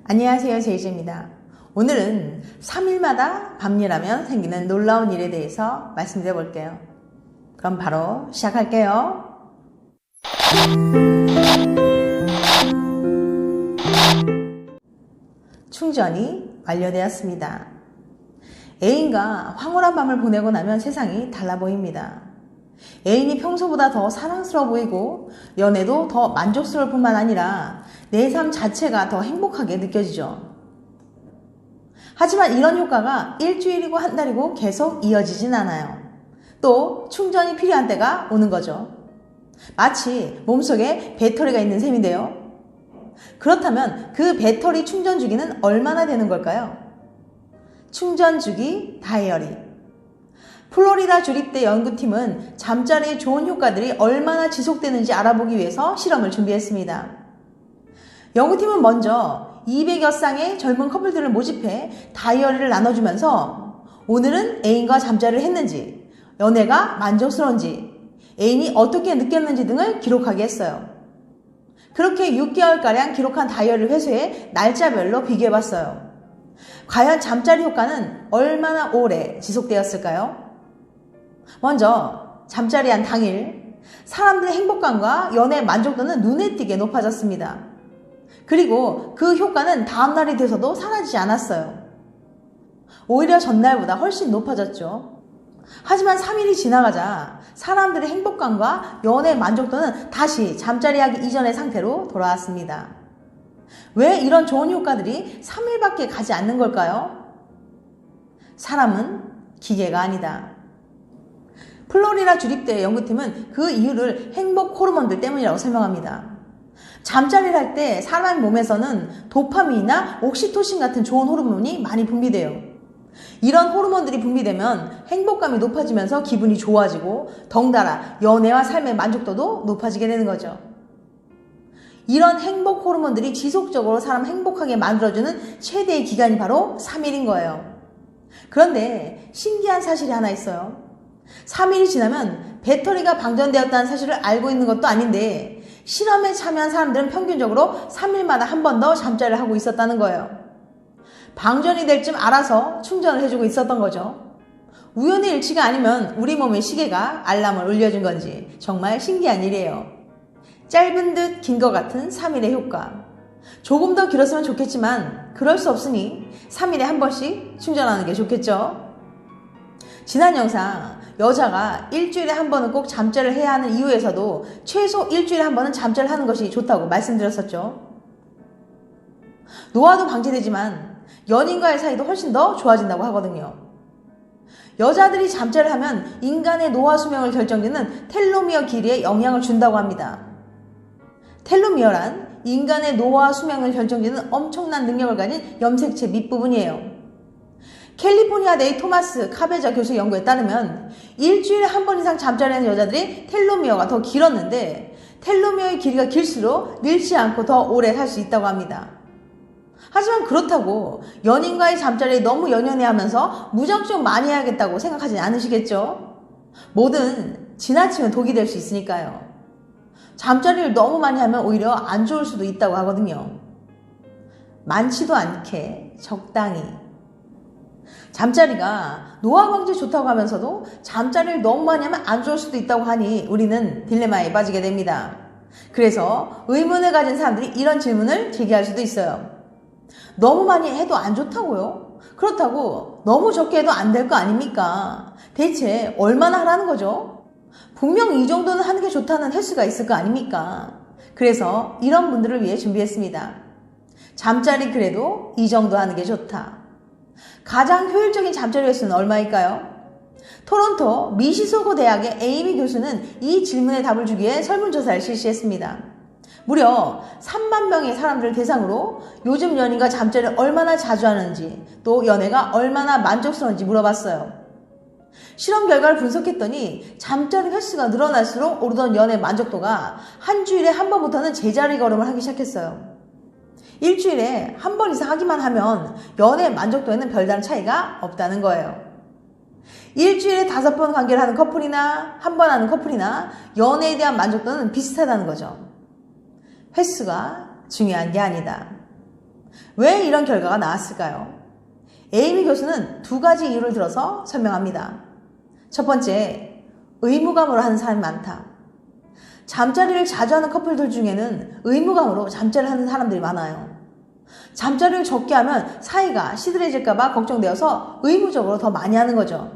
안녕하세요, 제이제입니다. 오늘은 3일마다 밤일하면 생기는 놀라운 일에 대해서 말씀드려 볼게요. 그럼 바로 시작할게요. 충전이 완료되었습니다. 애인과 황홀한 밤을 보내고 나면 세상이 달라 보입니다. 애인이 평소보다 더 사랑스러워 보이고 연애도 더 만족스러울 뿐만 아니라 내 삶 자체가 더 행복하게 느껴지죠. 하지만 이런 효과가 일주일이고 한 달이고 계속 이어지진 않아요. 또 충전이 필요한 때가 오는 거죠. 마치 몸속에 배터리가 있는 셈인데요. 그렇다면 그 배터리 충전 주기는 얼마나 되는 걸까요? 충전 주기 다이어리. 플로리다 주립대 연구팀은 잠자리의 좋은 효과들이 얼마나 지속되는지 알아보기 위해서 실험을 준비했습니다. 연구팀은 먼저 200여 쌍의 젊은 커플들을 모집해 다이어리를 나눠주면서 오늘은 애인과 잠자리를 했는지, 연애가 만족스러운지, 애인이 어떻게 느꼈는지 등을 기록하게 했어요. 그렇게 6개월가량 기록한 다이어리를 회수해 날짜별로 비교해봤어요. 과연 잠자리 효과는 얼마나 오래 지속되었을까요? 먼저 잠자리한 당일 사람들의 행복감과 연애 만족도는 눈에 띄게 높아졌습니다. 그리고 그 효과는 다음날이 돼서도 사라지지 않았어요. 오히려 전날보다 훨씬 높아졌죠. 하지만 3일이 지나가자 사람들의 행복감과 연애 만족도는 다시 잠자리하기 이전의 상태로 돌아왔습니다. 왜 이런 좋은 효과들이 3일밖에 가지 않는 걸까요? 사람은 기계가 아니다. 플로리다 주립대 연구팀은 그 이유를 행복 호르몬들 때문이라고 설명합니다. 잠자리를 할 때 사람 몸에서는 도파민이나 옥시토신 같은 좋은 호르몬이 많이 분비돼요. 이런 호르몬들이 분비되면 행복감이 높아지면서 기분이 좋아지고 덩달아 연애와 삶의 만족도도 높아지게 되는 거죠. 이런 행복 호르몬들이 지속적으로 사람 행복하게 만들어주는 최대의 기간이 바로 3일인 거예요. 그런데 신기한 사실이 하나 있어요. 3일이 지나면 배터리가 방전되었다는 사실을 알고 있는 것도 아닌데 실험에 참여한 사람들은 평균적으로 3일마다 한 번 더 잠자리를 하고 있었다는 거예요. 방전이 될 쯤 알아서 충전을 해주고 있었던 거죠. 우연의 일치가 아니면 우리 몸의 시계가 알람을 울려준 건지 정말 신기한 일이에요. 짧은 듯 긴 것 같은 3일의 효과. 조금 더 길었으면 좋겠지만 그럴 수 없으니 3일에 한 번씩 충전하는 게 좋겠죠. 지난 영상 여자가 일주일에 한 번은 꼭 잠자리를 해야 하는 이유에서도 최소 일주일에 한 번은 잠자리를 하는 것이 좋다고 말씀드렸었죠. 노화도 방지되지만 연인과의 사이도 훨씬 더 좋아진다고 하거든요. 여자들이 잠자리를 하면 인간의 노화 수명을 결정짓는 텔로미어 길이에 영향을 준다고 합니다. 텔로미어란 인간의 노화 수명을 결정짓는 엄청난 능력을 가진 염색체 밑부분이에요. 캘리포니아 대의 토마스 카베자 교수 연구에 따르면 일주일에 한 번 이상 잠자리하는 여자들이 텔로미어가 더 길었는데 텔로미어의 길이가 길수록 늙지 않고 더 오래 살 수 있다고 합니다. 하지만 그렇다고 연인과의 잠자리에 너무 연연해하면서 무작정 많이 해야겠다고 생각하지 않으시겠죠? 뭐든 지나치면 독이 될 수 있으니까요. 잠자리를 너무 많이 하면 오히려 안 좋을 수도 있다고 하거든요. 많지도 않게 적당히. 잠자리가 노화 방지에 좋다고 하면서도 잠자리를 너무 많이 하면 안 좋을 수도 있다고 하니 우리는 딜레마에 빠지게 됩니다. 그래서 의문을 가진 사람들이 이런 질문을 제기할 수도 있어요. 너무 많이 해도 안 좋다고요? 그렇다고 너무 적게 해도 안 될 거 아닙니까? 대체 얼마나 하라는 거죠? 분명 이 정도는 하는 게 좋다는 횟수가 있을 거 아닙니까? 그래서 이런 분들을 위해 준비했습니다. 잠자리 그래도 이 정도 하는 게 좋다. 가장 효율적인 잠자리 횟수는 얼마일까요? 토론토 미시소고 대학의 에이미 교수는 이 질문에 답을 주기 위해 설문조사를 실시했습니다. 무려 3만 명의 사람들을 대상으로 요즘 연인과 잠자리를 얼마나 자주 하는지 또 연애가 얼마나 만족스러운지 물어봤어요. 실험 결과를 분석했더니 잠자리 횟수가 늘어날수록 오르던 연애 만족도가 한 주일에 한 번부터는 제자리 걸음을 하기 시작했어요. 일주일에 한 번 이상 하기만 하면 연애 만족도에는 별다른 차이가 없다는 거예요. 일주일에 5번 관계를 하는 커플이나 한 번 하는 커플이나 연애에 대한 만족도는 비슷하다는 거죠. 횟수가 중요한 게 아니다. 왜 이런 결과가 나왔을까요? 에이미 교수는 두 가지 이유를 들어서 설명합니다. 첫 번째, 의무감으로 하는 사람이 많다. 잠자리를 자주 하는 커플들 중에는 의무감으로 잠자리를 하는 사람들이 많아요. 잠자리를 적게 하면 사이가 시들해질까봐 걱정되어서 의무적으로 더 많이 하는 거죠.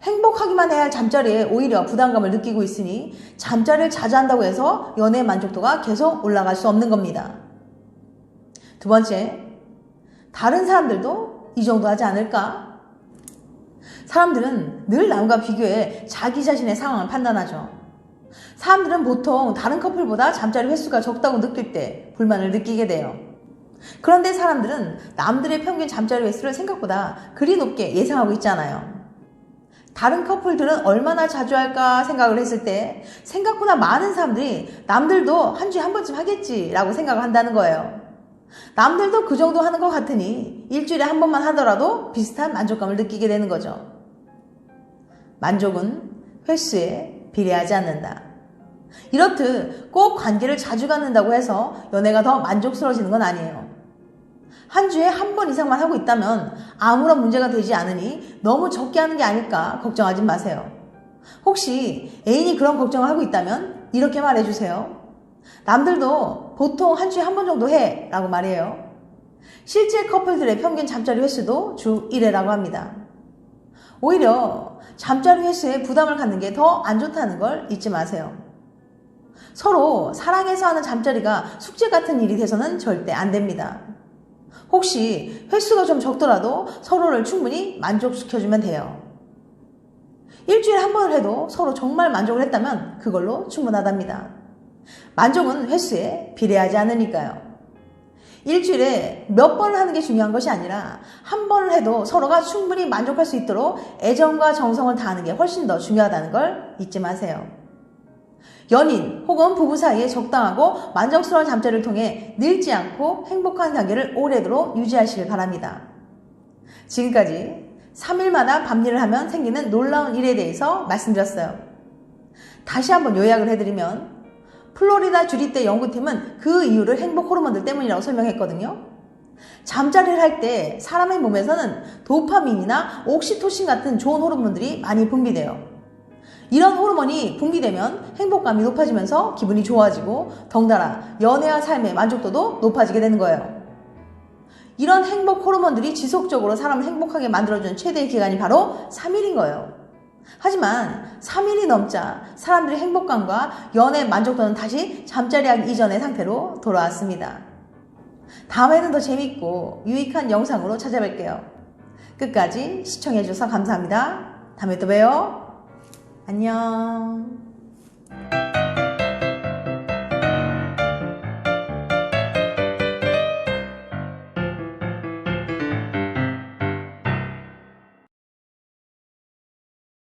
행복하기만 해야 할 잠자리에 오히려 부담감을 느끼고 있으니 잠자리를 자주 한다고 해서 연애의 만족도가 계속 올라갈 수 없는 겁니다. 두 번째, 다른 사람들도 이 정도 하지 않을까? 사람들은 늘 남과 비교해 자기 자신의 상황을 판단하죠. 사람들은 보통 다른 커플보다 잠자리 횟수가 적다고 느낄 때 불만을 느끼게 돼요. 그런데 사람들은 남들의 평균 잠자리 횟수를 생각보다 그리 높게 예상하고 있잖아요. 다른 커플들은 얼마나 자주 할까 생각을 했을 때 생각보다 많은 사람들이 남들도 한 주에 한 번쯤 하겠지라고 생각을 한다는 거예요. 남들도 그 정도 하는 것 같으니 일주일에 한 번만 하더라도 비슷한 만족감을 느끼게 되는 거죠. 만족은 횟수에 비례하지 않는다. 이렇듯 꼭 관계를 자주 갖는다고 해서 연애가 더 만족스러워지는 건 아니에요. 한 주에 한 번 이상만 하고 있다면 아무런 문제가 되지 않으니 너무 적게 하는 게 아닐까 걱정하지 마세요. 혹시 애인이 그런 걱정을 하고 있다면 이렇게 말해주세요. 남들도 보통 한 주에 한 번 정도 해 라고 말해요. 실제 커플들의 평균 잠자리 횟수도 주 1회라고 합니다. 오히려 잠자리 횟수에 부담을 갖는 게 더 안 좋다는 걸 잊지 마세요. 서로 사랑해서 하는 잠자리가 숙제 같은 일이 돼서는 절대 안 됩니다. 혹시 횟수가 좀 적더라도 서로를 충분히 만족시켜주면 돼요. 일주일에 한 번을 해도 서로 정말 만족을 했다면 그걸로 충분하답니다. 만족은 횟수에 비례하지 않으니까요. 일주일에 몇 번을 하는 게 중요한 것이 아니라 한 번을 해도 서로가 충분히 만족할 수 있도록 애정과 정성을 다하는 게 훨씬 더 중요하다는 걸 잊지 마세요. 연인 혹은 부부 사이에 적당하고 만족스러운 잠자리를 통해 늙지 않고 행복한 관계를 오래도록 유지하시길 바랍니다. 지금까지 3일마다 밤일을 하면 생기는 놀라운 일에 대해서 말씀드렸어요. 다시 한번 요약을 해드리면 플로리다 주립대 연구팀은 그 이유를 행복 호르몬들 때문이라고 설명했거든요. 잠자리를 할 때 사람의 몸에서는 도파민이나 옥시토신 같은 좋은 호르몬들이 많이 분비돼요. 이런 호르몬이 분비되면 행복감이 높아지면서 기분이 좋아지고 덩달아 연애와 삶의 만족도도 높아지게 되는 거예요. 이런 행복 호르몬들이 지속적으로 사람을 행복하게 만들어주는 최대의 기간이 바로 3일인 거예요. 하지만 3일이 넘자 사람들의 행복감과 연애 만족도는 다시 잠자리하기 이전의 상태로 돌아왔습니다. 다음에는 더 재밌고 유익한 영상으로 찾아뵐게요. 끝까지 시청해주셔서 감사합니다. 다음에 또 봬요. 안녕.